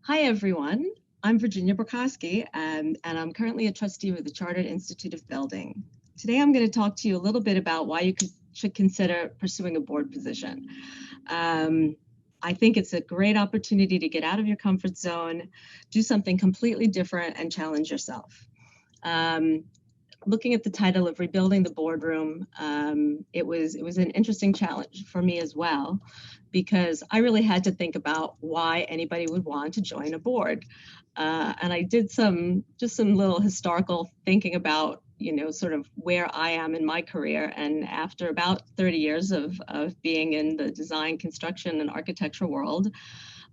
Hi, everyone. I'm Virginia Burkowski, and I'm currently a trustee with the Chartered Institute of Building. Today, I'm going to talk to you a little bit about why should consider pursuing a board position. Um, I think it's a great opportunity to get out of your comfort zone, do something completely different, and challenge yourself. Um, Looking at the title of Rebuilding the Boardroom, it was an interesting challenge for me as well, because I really had to think about why anybody would want to join a board. And I did some little historical thinking about, sort of where I am in my career. And after about 30 years of being in the design, construction, and architecture world,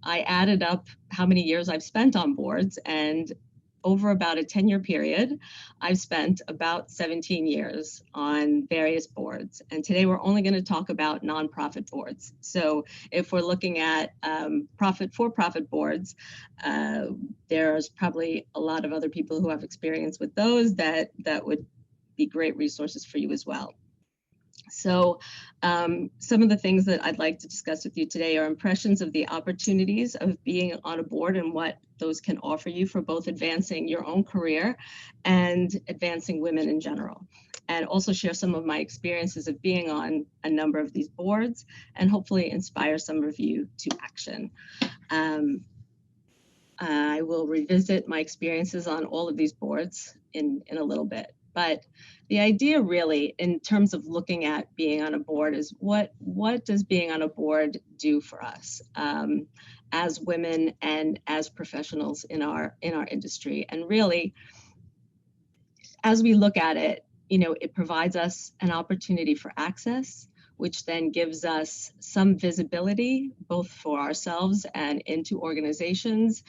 I added up how many years I've spent on boards, and over about a 10-year period, I've spent about 17 years on various boards. And today we're only going to talk about nonprofit boards. So if we're looking at for-profit boards, there's probably a lot of other people who have experience with those that would be great resources for you as well. So some of the things that I'd like to discuss with you today are impressions of the opportunities of being on a board and what those can offer you for both advancing your own career and advancing women in general. And also share some of my experiences of being on a number of these boards and hopefully inspire some of you to action. I will revisit my experiences on all of these boards in a little bit. But the idea really, in terms of looking at being on a board, is what does being on a board do for us as women and as professionals in our industry? And really, as we look at it, it provides us an opportunity for access, which then gives us some visibility, both for ourselves and into organizations.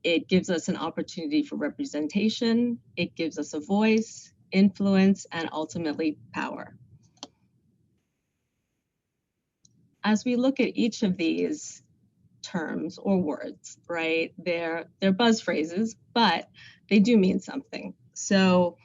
It gives us an opportunity for representation. It gives us a voice, influence, and ultimately power. As we look at each of these terms or words, right, they're buzz phrases, but they do mean something. So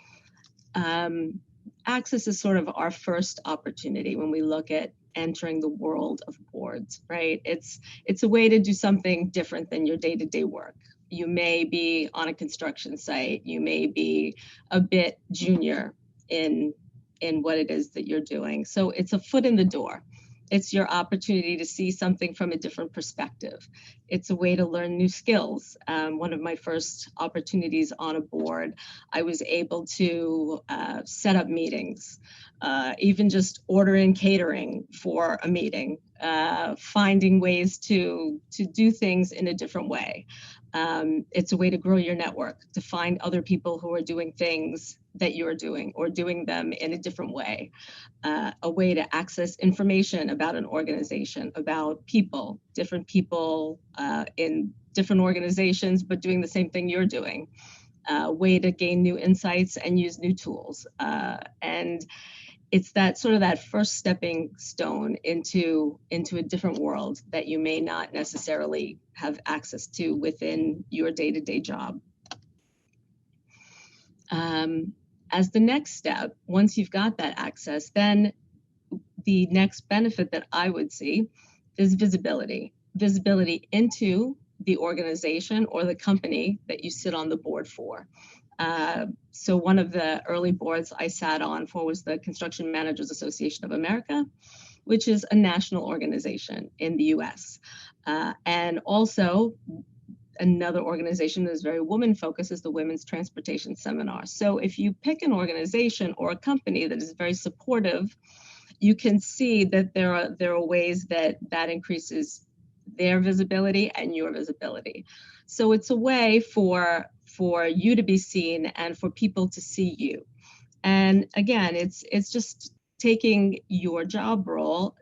access is sort of our first opportunity when we look at entering the world of boards, right? It's a way to do something different than your day-to-day work. You may be on a construction site, you may be a bit junior in what it is that you're doing. So it's a foot in the door. It's your opportunity to see something from a different perspective. It's a way to learn new skills. One of my first opportunities on a board, I was able to set up meetings, even just ordering catering for a meeting, finding ways to do things in a different way. It's a way to grow your network, to find other people who are doing things that you're doing or doing them in a different way. A way to access information about an organization, about different people in different organizations, but doing the same thing you're doing. Way to gain new insights and use new tools. And it's that sort of that first stepping stone into a different world that you may not necessarily have access to within your day-to-day job. As the next step, once you've got that access, then the next benefit that I would see is visibility into the organization or the company that you sit on the board for. So one of the early boards I sat on for was the Construction Managers Association of America, which is a national organization in the US. And also another organization that is very woman-focused is the Women's Transportation Seminar. So if you pick an organization or a company that is very supportive, you can see that there are ways that increases their visibility and your visibility. So it's a way for you to be seen and for people to see you. And again, it's just taking your job role,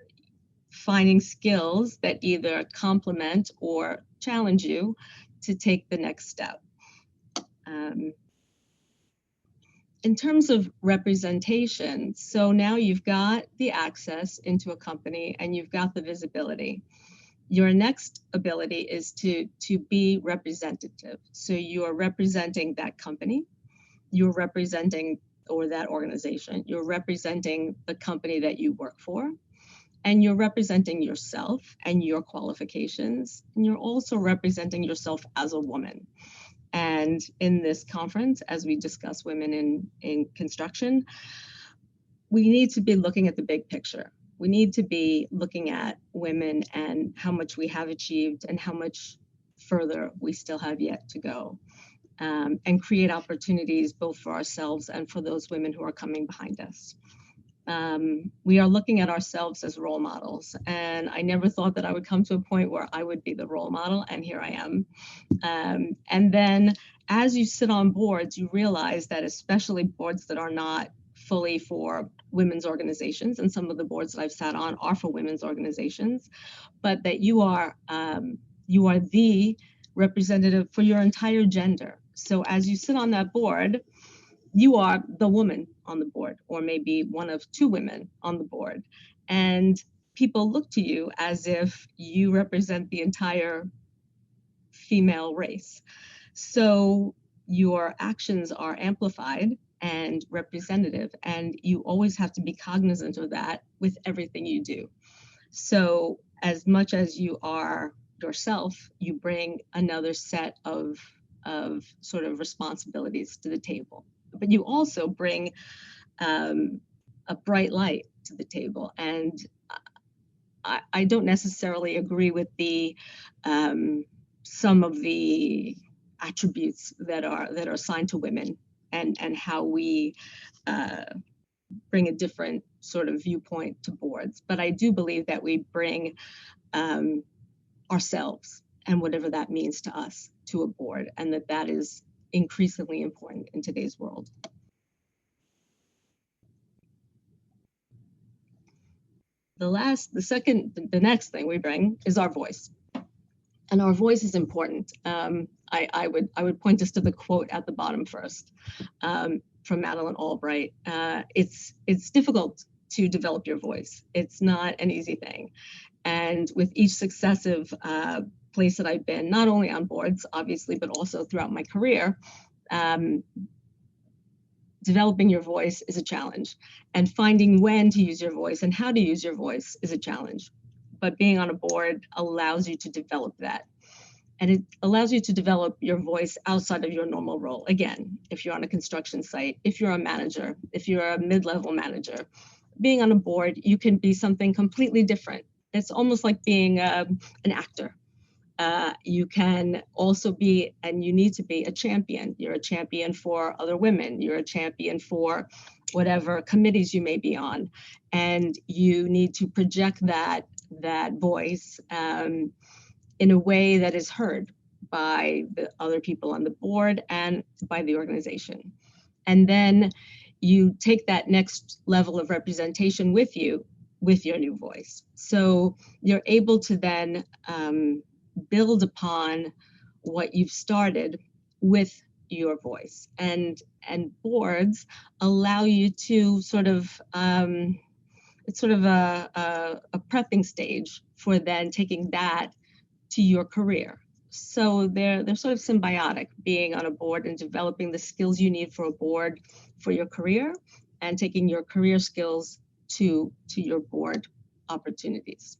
finding skills that either complement or challenge you to take the next step. In terms of representation, so now you've got the access into a company and you've got the visibility. Your next ability is to be representative. So you are representing that company, you're representing, or that organization, you're representing the company that you work for, And you're representing yourself and your qualifications, and you're also representing yourself as a woman. And in this conference, as we discuss women in construction, we need to be looking at the big picture. We need to be looking at women and how much we have achieved and how much further we still have yet to go, and create opportunities both for ourselves and for those women who are coming behind us. We are looking at ourselves as role models, and I never thought that I would come to a point where I would be the role model, and here I am. And then as you sit on boards, you realize that especially boards that are not fully for women's organizations, and some of the boards that I've sat on are for women's organizations, but that you are the representative for your entire gender. So as you sit on that board, you are the woman on the board, or maybe one of two women on the board. And people look to you as if you represent the entire female race. So your actions are amplified and representative, and you always have to be cognizant of that with everything you do. So as much as you are yourself, you bring another set of sort of responsibilities to the table. But you also bring a bright light to the table. And I don't necessarily agree with the some of the attributes that are assigned to women, and how we bring a different sort of viewpoint to boards. But I do believe that we bring ourselves and whatever that means to us to a board, and that is increasingly important in today's world. The next thing we bring is our voice. And our voice is important. I would point us to the quote at the bottom first, from Madeleine Albright. It's difficult to develop your voice. It's not an easy thing. And with each successive place that I've been, not only on boards, obviously, but also throughout my career, developing your voice is a challenge. And finding when to use your voice and how to use your voice is a challenge. But being on a board allows you to develop that. And it allows you to develop your voice outside of your normal role. Again, if you're on a construction site, if you're a manager, if you're a mid-level manager, being on a board, you can be something completely different. It's almost like being an actor. You can also be, and you need to be, a champion. You're a champion for other women. You're a champion for whatever committees you may be on. And you need to project that voice in a way that is heard by the other people on the board and by the organization. And then you take that next level of representation with you with your new voice. So you're able to then build upon what you've started with your voice. And boards allow you to sort of, it's sort of a prepping stage for then taking that to your career. So they're sort of symbiotic, being on a board and developing the skills you need for a board for your career, and taking your career skills to your board opportunities.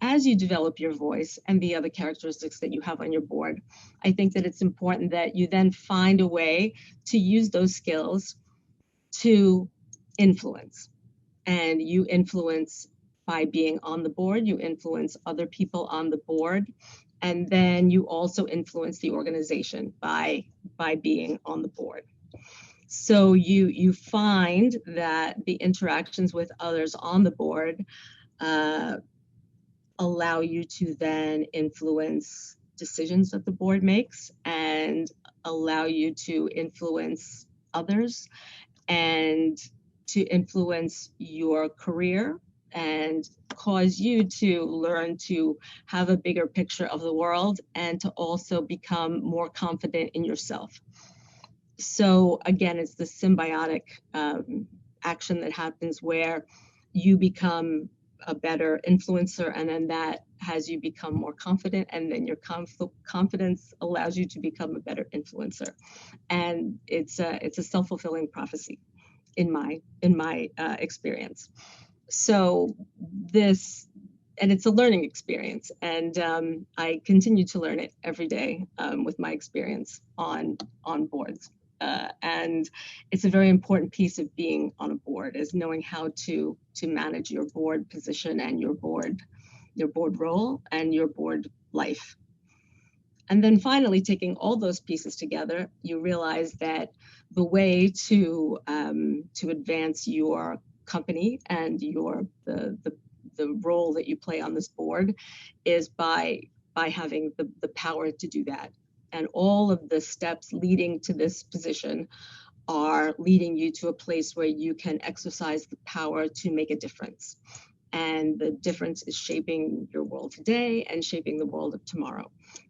As you develop your voice and the other characteristics that you have on your board, I think that it's important that you then find a way to use those skills to influence. And you influence by being on the board, you influence other people on the board, and then you also influence the organization by being on the board. So you find that the interactions with others on the board allow you to then influence decisions that the board makes, and allow you to influence others, and to influence your career, and cause you to learn to have a bigger picture of the world, and to also become more confident in yourself. So again, it's the symbiotic action that happens where you become a better influencer, and then that has you become more confident, and then your confidence allows you to become a better influencer. And it's a self-fulfilling prophecy. in my experience. So this, and it's a learning experience, and I continue to learn it every day with my experience on boards. And it's a very important piece of being on a board, is knowing how to manage your board position and your board role and your board life. And then finally, taking all those pieces together, you realize that the way to advance your company and the role that you play on this board is by having the power to do that. And all of the steps leading to this position are leading you to a place where you can exercise the power to make a difference. And the difference is shaping your world today and shaping the world of tomorrow.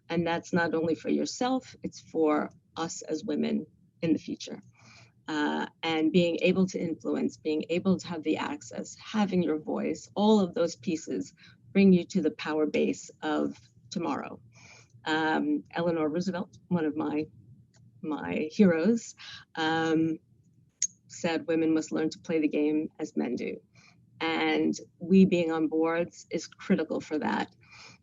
And that's not only for yourself, it's for us as women in the future. And being able to influence, being able to have the access, having your voice, all of those pieces bring you to the power base of tomorrow. Eleanor Roosevelt, one of my heroes, said women must learn to play the game as men do. And we being on boards is critical for that.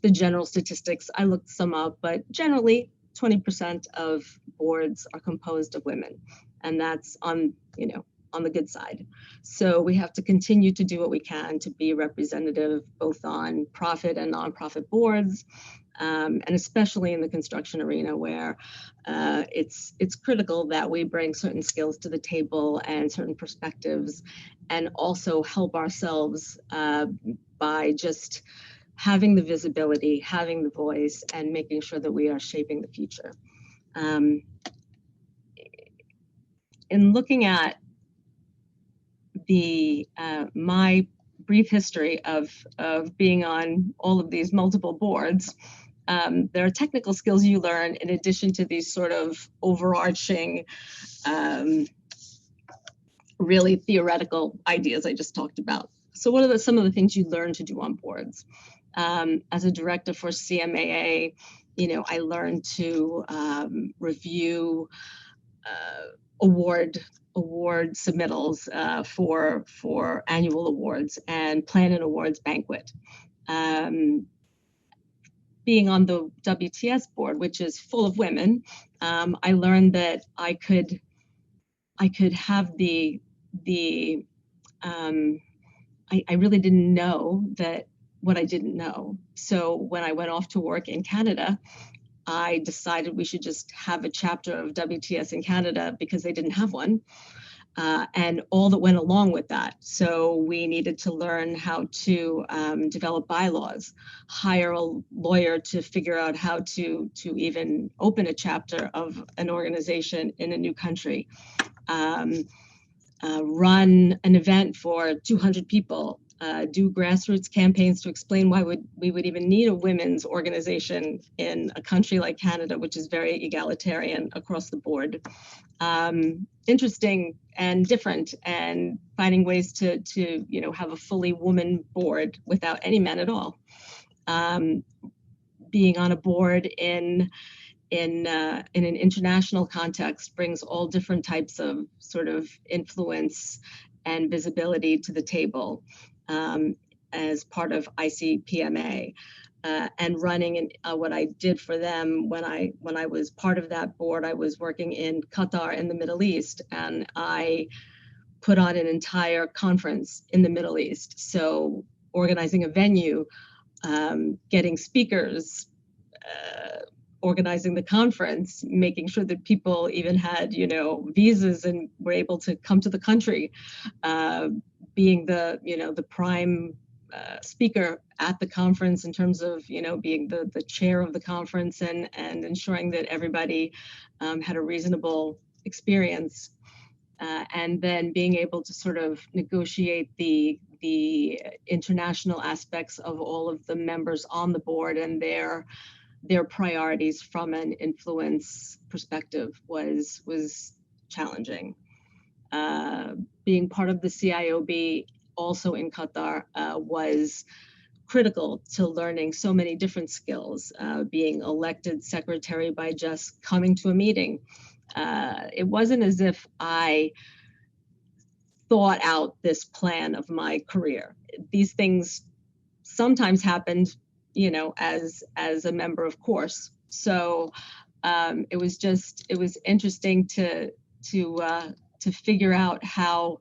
The general statistics, I looked some up, but generally 20% of boards are composed of women. And that's on the good side. So we have to continue to do what we can to be representative both on profit and nonprofit boards, and especially in the construction arena, where it's critical that we bring certain skills to the table and certain perspectives, and also help ourselves by just having the visibility, having the voice, and making sure that we are shaping the future. In looking at my brief history of being on all of these multiple boards, there are technical skills you learn in addition to these sort of overarching, really theoretical ideas I just talked about. So what are some of the things you learn to do on boards? As a director for CMAA, I learned to review award submittals for annual awards and plan an awards banquet. Being on the WTS board, which is full of women, I learned that I could have I really didn't know that what I didn't know. So when I went off to work in Canada, I decided we should just have a chapter of WTS in Canada because they didn't have one, and all that went along with that. So we needed to learn how to develop bylaws, hire a lawyer to figure out how to even open a chapter of an organization in a new country, run an event for 200 people, do grassroots campaigns to explain why we would even need a women's organization in a country like Canada, which is very egalitarian across the board. Interesting and different, and finding ways to have a fully woman board without any men at all. Being on a board in an international context brings all different types of sort of influence and visibility to the table, as part of ICPMA. And running what I did for them when I was part of that board, I was working in Qatar in the Middle East, and I put on an entire conference in the Middle East. So organizing a venue, getting speakers, organizing the conference, making sure that people even had, visas and were able to come to the country, being the prime speaker at the conference in terms of, being the chair of the conference and ensuring that everybody had a reasonable experience. And then being able to sort of negotiate the international aspects of all of the members on the board and their priorities from an influence perspective was challenging. Being part of the CIOB also in Qatar was critical to learning so many different skills, being elected secretary by just coming to a meeting. It wasn't as if I thought out this plan of my career. These things sometimes happened, as a member of course. So it was interesting to figure out how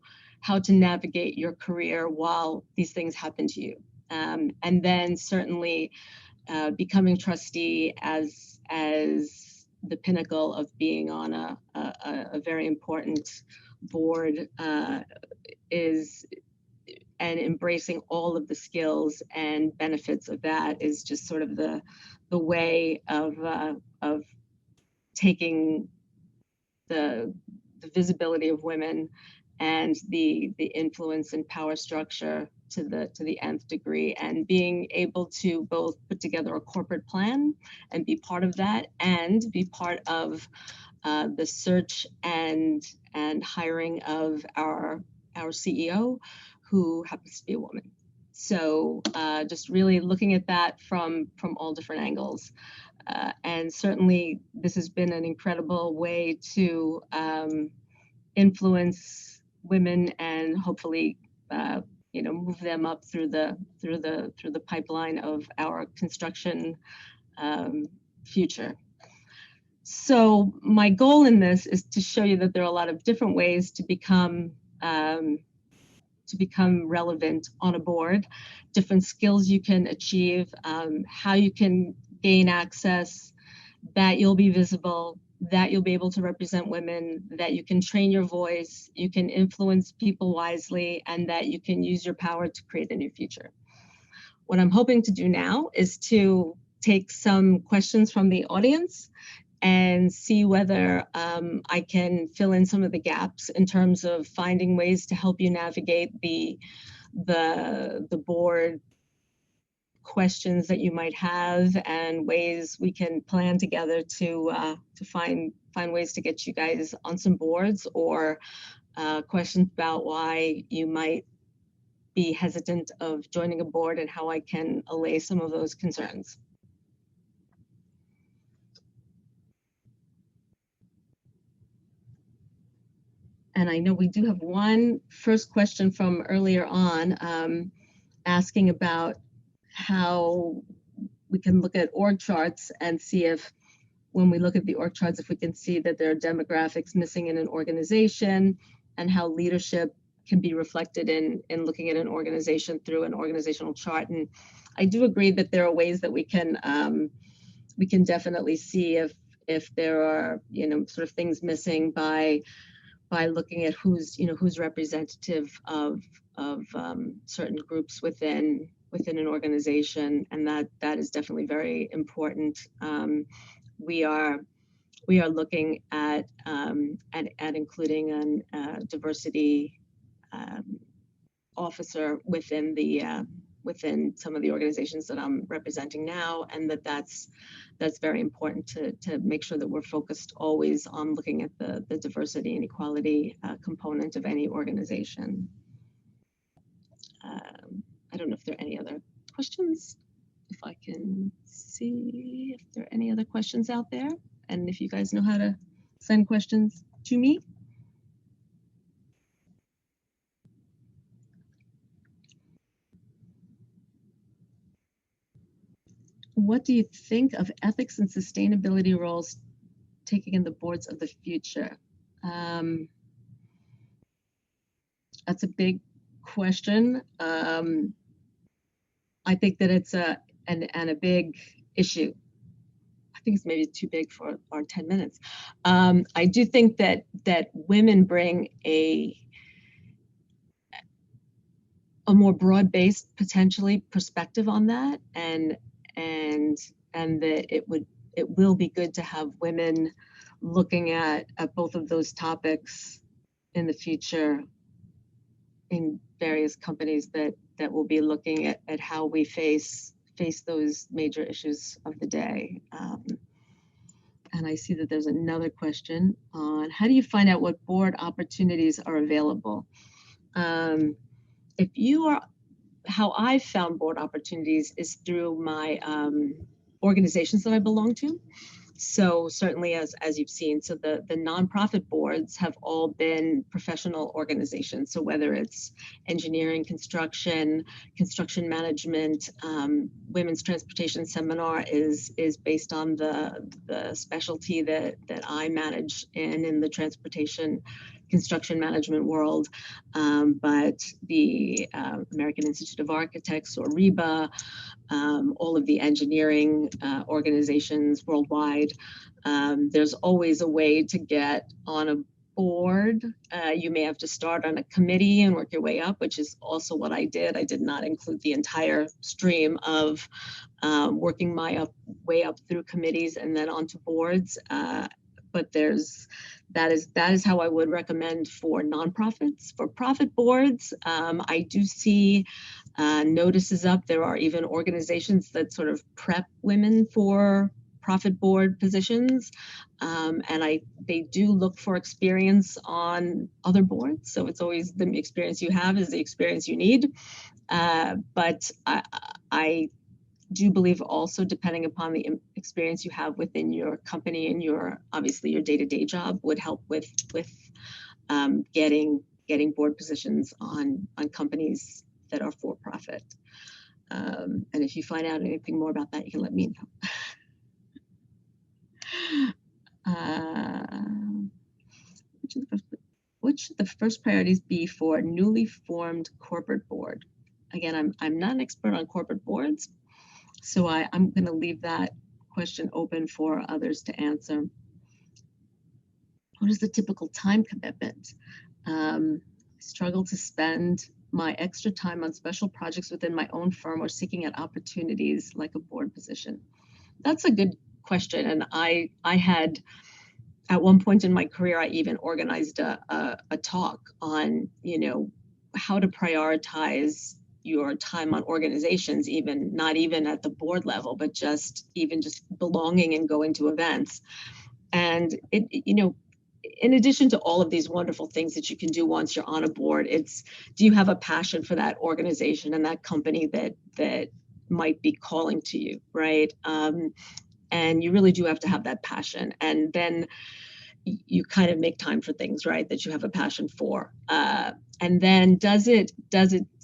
to navigate your career while these things happen to you. And then certainly becoming trustee as the pinnacle of being on a very important board is and embracing all of the skills and benefits of that is just sort of the way of taking the visibility of women and the influence and power structure to the nth degree, and being able to both put together a corporate plan and be part of that, and be part of the search and hiring of our CEO, who happens to be a woman. So just really looking at that from all different angles. And certainly this has been an incredible way to influence women and hopefully move them up through the pipeline of our construction future. So my goal in this is to show you that there are a lot of different ways to become relevant on a board, different skills you can achieve, how you can gain access, that you'll be visible, that you'll be able to represent women, that you can train your voice, you can influence people wisely, and that you can use your power to create a new future. What I'm hoping to do now is to take some questions from the audience and see whether I can fill in some of the gaps in terms of finding ways to help you navigate the board questions that you might have, and ways we can plan together to find ways to get you guys on some boards, or questions about why you might be hesitant of joining a board, and how I can allay some of those concerns. And I know we do have one first question from earlier on, asking about how we can look at org charts and see if, when we look at the org charts, if we can see that there are demographics missing in an organization, and how leadership can be reflected in looking at an organization through an organizational chart. And I do agree that there are ways that we can definitely see if there are sort of things missing by looking at who's representative of certain groups within an organization, and that is definitely very important. We are looking at including a diversity officer within some of the organizations that I'm representing now, and that's very important to make sure that we're focused always on looking at the diversity and equality component of any organization. I don't know if there are any other questions. If I can see if there are any other questions out there, and if you guys know how to send questions to me. What do you think of ethics and sustainability roles taking in the boards of the future? That's a big question. I think that it's a big issue. I think it's maybe too big for our 10 minutes. I do think that women bring a more broad-based, potentially, perspective on that, and that it will be good to have women looking at both of those topics in the future in various companies that will be looking at how we face those major issues of the day. And I see that there's another question on how do you find out what board opportunities are available? How I've found board opportunities is through my organizations that I belong to. So certainly, as you've seen, so the nonprofit boards have all been professional organizations. So whether it's engineering, construction management, women's transportation seminar is based on the specialty that I manage in the transportation construction management world. But the American Institute of Architects, or REBA, all of the engineering organizations worldwide. There's always a way to get on a board. You may have to start on a committee and work your way up, which is also what I did. I did not include the entire stream of working my way up through committees and then onto boards. But that is how I would recommend for nonprofits. For profit boards, I do see notices up. There are even organizations that sort of prep women for profit board positions, and they do look for experience on other boards. So it's always the experience you have is the experience you need. But I do believe also, depending upon the experience you have within your company and obviously your day-to-day job, would help with getting board positions on companies that are for profit. And if you find out anything more about that, you can let me know. What should the first priorities be for a newly formed corporate board? Again, I'm not an expert on corporate boards, so I'm going to leave that question open for others to answer. What is the typical time commitment? Struggle to spend my extra time on special projects within my own firm or seeking out opportunities like a board position? That's a good question. And I had, at one point in my career, I even organized a talk on, how to prioritize your time on organizations, not even at the board level, but just belonging and going to events. And in addition to all of these wonderful things that you can do once you're on a board, do you have a passion for that organization and that company that might be calling to you, right? And you really do have to have that passion. And then you kind of make time for things, right, that you have a passion for. And then does it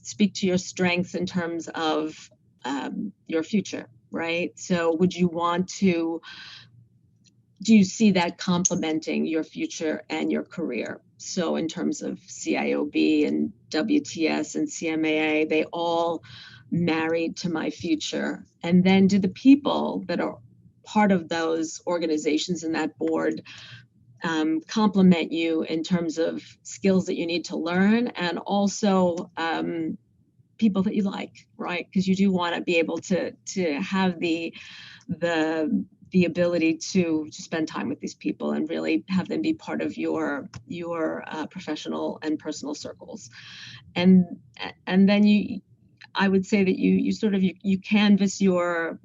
speak to your strengths in terms of your future, right? So do you see that complementing your future and your career? So in terms of CIOB and WTS and CMAA, they all married to my future. And then do the people that are part of those organizations in that board complement you in terms of skills that you need to learn, and also people that you like, right? Because you do want to be able to have the ability to spend time with these people and really have them be part of your professional and personal circles. And then I would say that you canvas your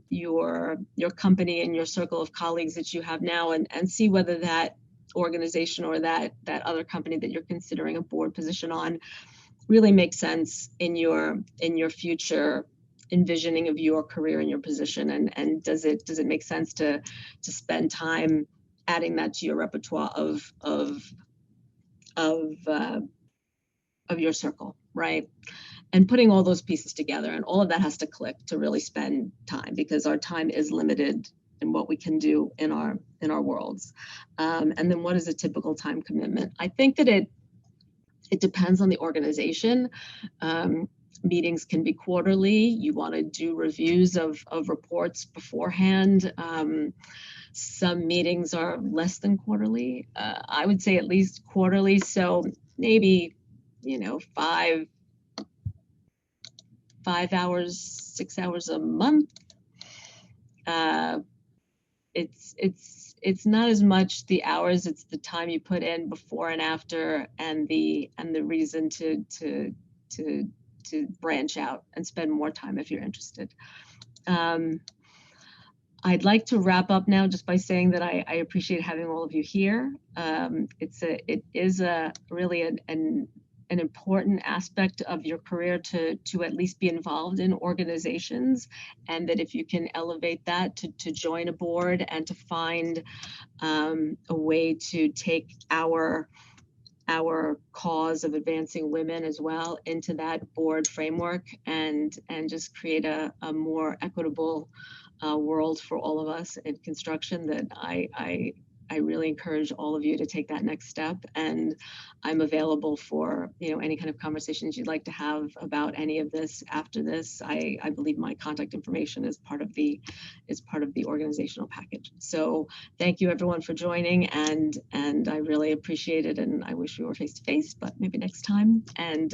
company and your circle of colleagues that you have now, and see whether that organization or that other company that you're considering a board position on really makes sense in your future envisioning of your career and your position, and does it make sense to spend time adding that to your repertoire of your circle, right? And putting all those pieces together, and all of that has to click to really spend time, because our time is limited in what we can do in our worlds. And then what is a typical time commitment? I think that it depends on the organization. Meetings can be quarterly. You want to do reviews of reports beforehand. Some meetings are less than quarterly. I would say at least quarterly. So maybe, 5 hours, 6 hours a month. It's not as much the hours, it's the time you put in before and after, and the reason to branch out and spend more time if you're interested. I'd like to wrap up now just by saying that I appreciate having all of you here. It is really an important aspect of your career to at least be involved in organizations, and that if you can elevate that to join a board and to find a way to take our cause of advancing women as well into that board framework, and just create a more equitable world for all of us in construction, that I really encourage all of you to take that next step. And I'm available for any kind of conversations you'd like to have about any of this after this. I believe my contact information is part of the organizational package. So thank you everyone for joining, and I really appreciate it, and I wish we were face to face, but maybe next time. And